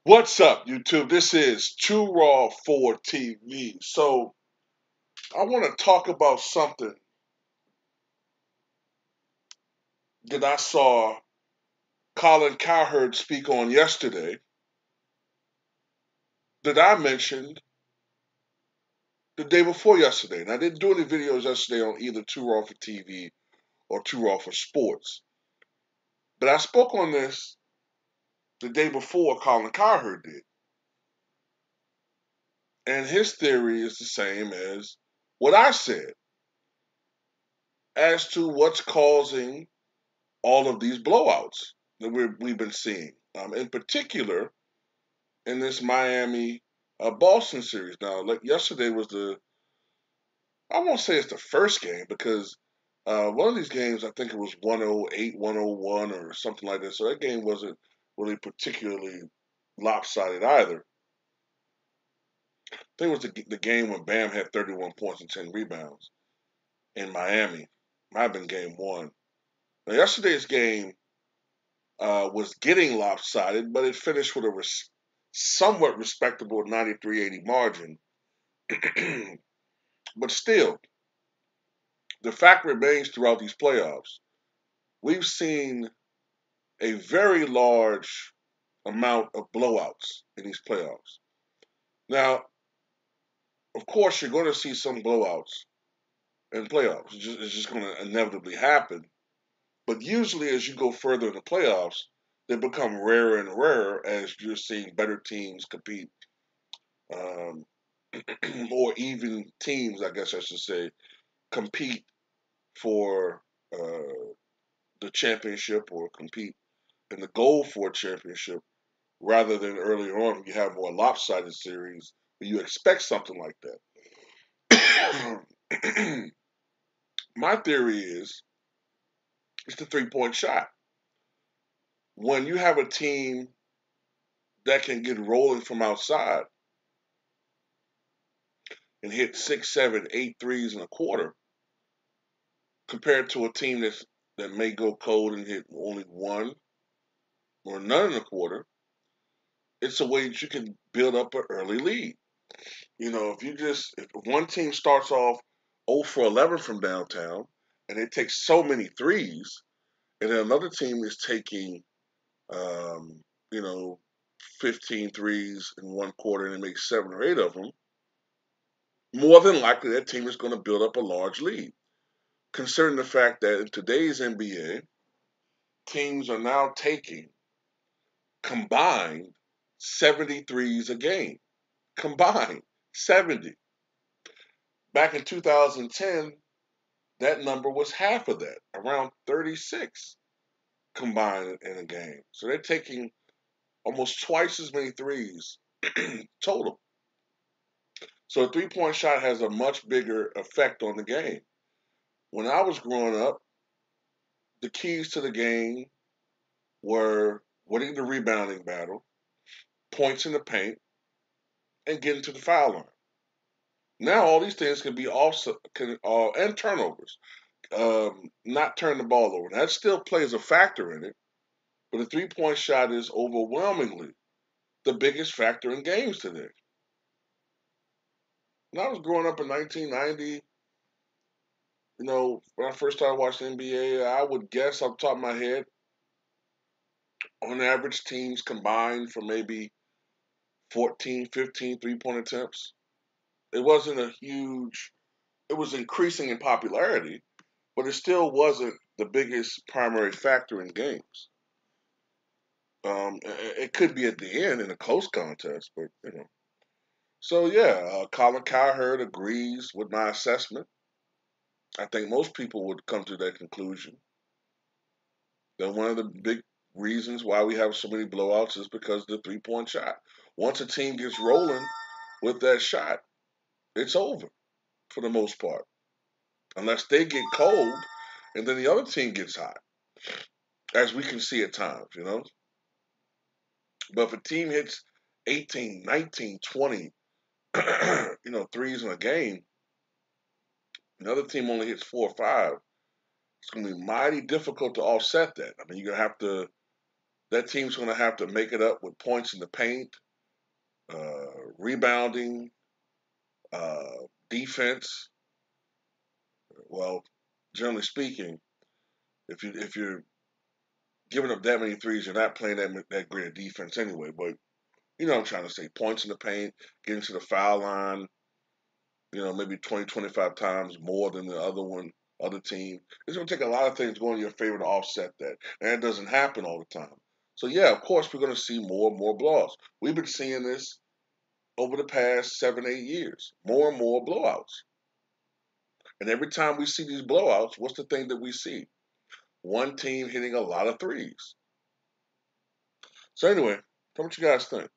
What's up, YouTube? This is Too Raw for TV. So, I want to talk about something that I saw Colin Cowherd speak on yesterday that I mentioned the day before yesterday. And I didn't do any videos yesterday on either Too Raw for TV or Too Raw for Sports. But I spoke on this the day before Colin Cowherd did. And his theory is the same as what I said as to what's causing all of these blowouts that we've been seeing, in particular in this Miami Boston series. Now, like yesterday was I won't say it's the first game because one of these games I think it was 108, 101 or something like that. So that game wasn't really particularly lopsided either. I think it was the game when Bam had 31 points and 10 rebounds in Miami. Might have been game one. Now, yesterday's game was getting lopsided, but it finished with a somewhat respectable 93-80 margin. But still, the fact remains throughout these playoffs, we've seen a very large amount of blowouts in these playoffs. Now, of course, you're going to see some blowouts in playoffs. It's just going to inevitably happen. But usually, as you go further in the playoffs, they become rarer and rarer as you're seeing better teams compete, um, or even teams, I guess I should say, compete for the championship or compete in the goal for a championship rather than earlier on when you have more lopsided series where you expect something like that. My theory is it's the 3-point shot. When you have a team that can get rolling from outside and hit six, seven, eight threes in a quarter, compared to a team that may go cold and hit only one or none in a quarter, it's a way that you can build up an early lead. If one team starts off 0 for 11 from downtown and they take so many threes, and then another team is taking, um, you know, 15 threes in one quarter and they make 7 or 8 of them, more than likely that team is going to build up a large lead. Considering the fact that in today's NBA, teams are now taking combined 73s a game. Combined 70. Back in 2010, that number was half of that, around 36 combined in a game. So they're taking almost twice as many threes total. So a 3-point shot has a much bigger effect on the game. When I was growing up, the keys to the game were winning the rebounding battle, points in the paint, and getting to the foul line. Now all these things can be also and turnovers, not turn the ball over. That still plays a factor in it, but the 3-point shot is overwhelmingly the biggest factor in games today. When I was growing up in 1990, when I first started watching NBA, I would guess off the top of my head, on average, teams combined for maybe 14, 15 3-point attempts. It wasn't a huge, it was increasing in popularity, but it still wasn't the biggest primary factor in games. It could be at the end in a close contest, but. So yeah, Colin Cowherd agrees with my assessment. I think most people would come to that conclusion. That one of the big reasons why we have so many blowouts is because of the 3-point shot. Once a team gets rolling with that shot, it's over for the most part. Unless they get cold and then the other team gets hot, as we can see at times. But if a team hits 18, 19, 20, threes in a game, another team only hits 4 or 5, it's going to be mighty difficult to offset that. I mean, you're going to have to that team's going to have to make it up with points in the paint, rebounding, defense. Well, generally speaking, if you're giving up that many threes, you're not playing that great a defense anyway. But you know what I'm trying to say. Points in the paint, getting to the foul line, maybe 20, 25 times more than the other team. It's going to take a lot of things going in your favor to offset that. And it doesn't happen all the time. So, yeah, of course, we're going to see more and more blowouts. We've been seeing this over the past 7, 8 years. More and more blowouts. And every time we see these blowouts, what's the thing that we see? One team hitting a lot of threes. So, anyway, tell me what you guys think.